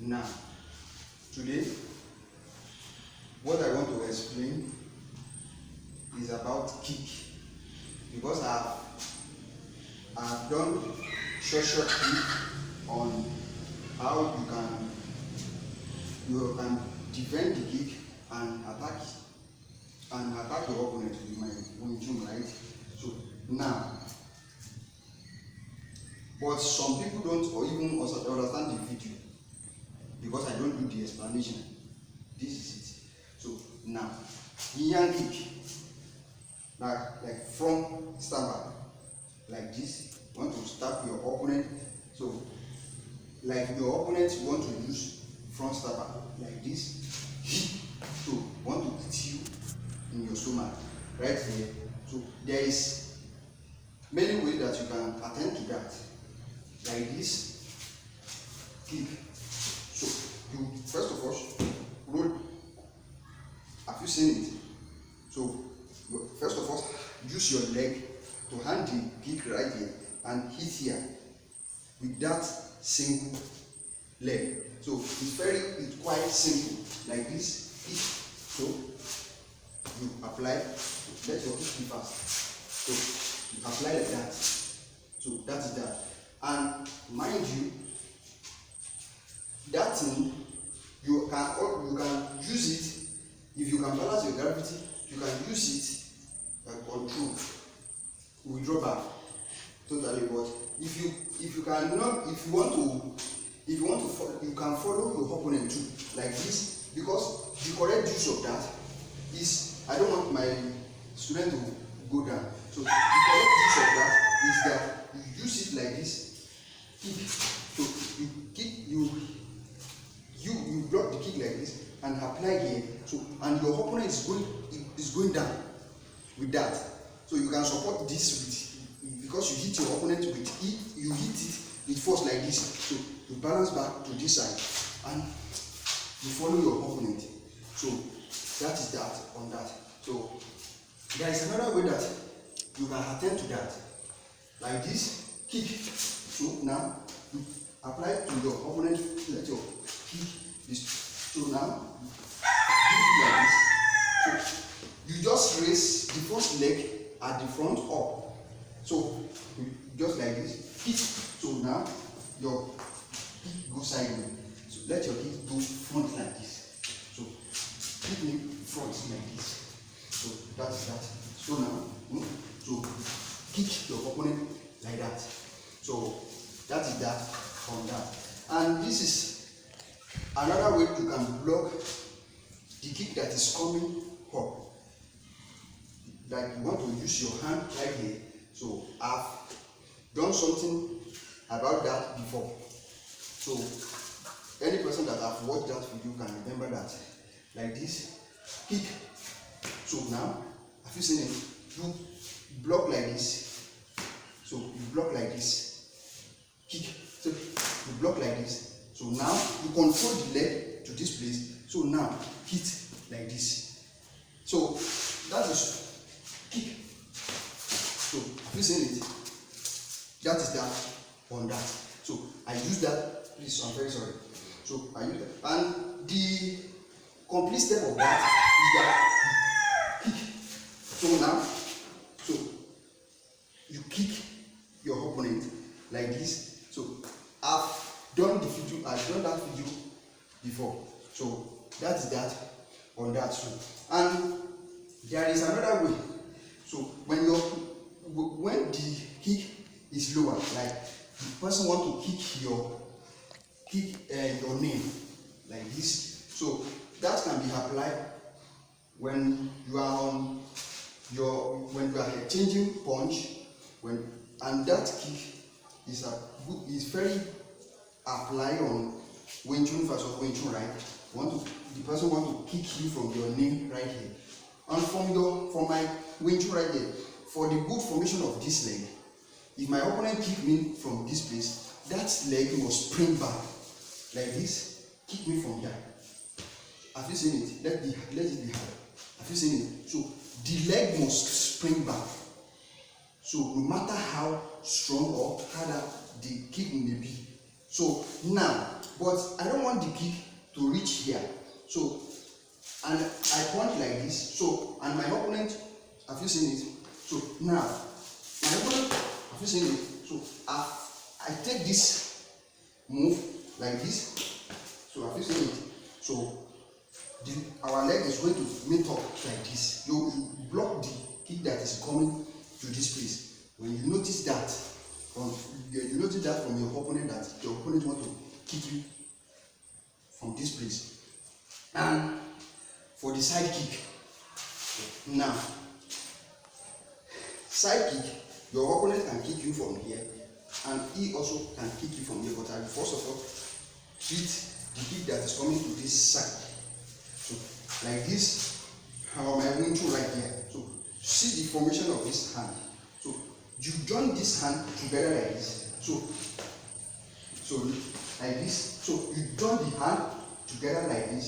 Now, today, what I want to explain is about kick, because I've done short clip on how you can defend the kick and attack your opponent with my Wing Chun, right? So now, but some people don't or even understand the video because I don't do the explanation. This is it. So now, Yin kick, like from stand back, like this. You want to stab your opponent. So like your opponent want to use front stab back like this. So want to hit you in your stomach right here. So there is many ways that you can attend to that, like this kick. So you first of all roll. Have you seen it? So first of all, use your leg to hand the kick right here and hit here with that single leg. So it's quite simple, like this hit. So you apply, let your kick be fast. So you apply like that. So that is that. And mind you, that thing you can use it. If you can balance your gravity, you can use it and control. Withdraw back totally. But if you cannot, if you want to follow, you can follow your opponent too, like this, because the correct use of that is, I don't want my student to go down. So the correct use of that is that you use it like this, kick. So you kick, you block the kick like this and apply here. So and your opponent is going down with that. So you can support this with, because you hit your opponent with it, you hit it with force like this. So you balance back to this side and you follow your opponent. So that is that on that. So there is another way that you can attend to that, like this kick. So now you apply to your opponent, let your kick this. So now do it like this. So you just raise the first leg at the front up. So just like this hit. So now your kick goes sideways. So let your kick go front like this. So kick me front like this. So that is that. So now so kick your opponent like that. So that is that on that. And this is another way you can block the kick that is coming up. Like you want to use your hand right here. So I've done something about that before. So any person that have watched that video can remember that. Like this kick. So now, have you seen it? You block like this. So you block like this. Kick. So you block like this. So now you control the leg to this place. So now hit like this. So that is kick. So have you seen it? That is that on that. So I use that. Please, I'm very sorry. So I use that. And the complete step of that is that kick. So now, so you kick your opponent like this. So I've done that video before. So that is that on that. So and there is another way. So when the kick is lower, like the person want to kick your knee like this. So that can be applied when you are on when you are changing punch, and that kick is very apply on Wing Chun versus Wing Chun, right? The person want to kick you from your knee right here, and from my Wing Chun right here. For the good formation of this leg, if my opponent kick me from this place, that leg must spring back like this. Kick me from here. Have you seen it? Let it be hard. Have you seen it? So the leg must spring back. So no matter how strong or harder the kick may be, So now, but I don't want the kick to reach here. So, and I point like this. So, and my opponent, have you seen it? So now, my opponent, have you seen it? So I take this move like this. So have you seen it? So our leg is going to meet up like this. You block the kick that is coming to this place. When you notice that, you notice that from your opponent, that your opponent want to kick you from this place. And for the side kick, now side kick, your opponent can kick you from here, and he also can kick you from here. But I will first of all treat the kick that is coming to this side. So like this, how am I going to right here? So see the formation of this hand. So you join this hand together like this. So like this. So you join the hand together like this.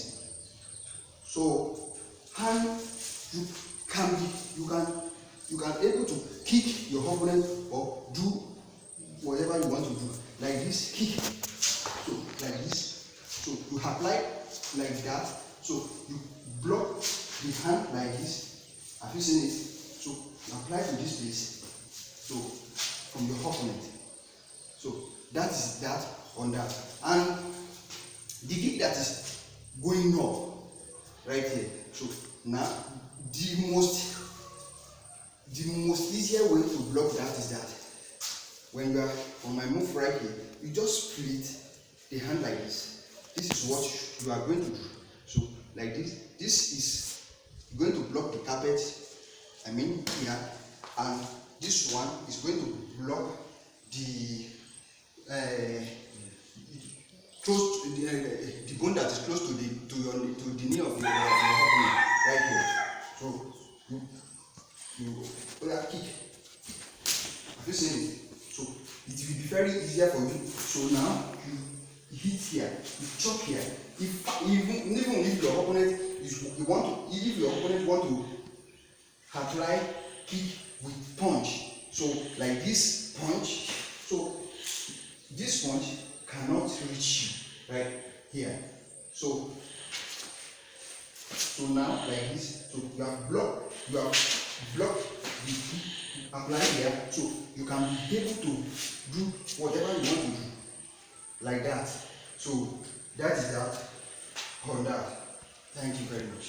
So hand, you can able to kick your opponent or do whatever you want to do. Like this, kick. So like this. So you apply like that. So you block the hand like this. Have you seen it? So you apply to this place. So from your opponent. So that is that on that. And the kick that is going up right here. So now the most easier way to block that is that when you are on my move right here, you just split the hand like this. This is what you are going to do. So like this is going to block the carpet, I mean here, and this one is going to block the close to the bone that is close to the knee of your opponent right here. So you kick. Have you seen it? So it will be very easier for you. So now you hit here, you chop here. Even if your opponent want to apply kick with punch, so like this punch, so this punch cannot reach you right here. So now like this, so you have blocked the kick, apply here, so you can be able to do whatever you want to do like that. So that is that on that. Thank you very much.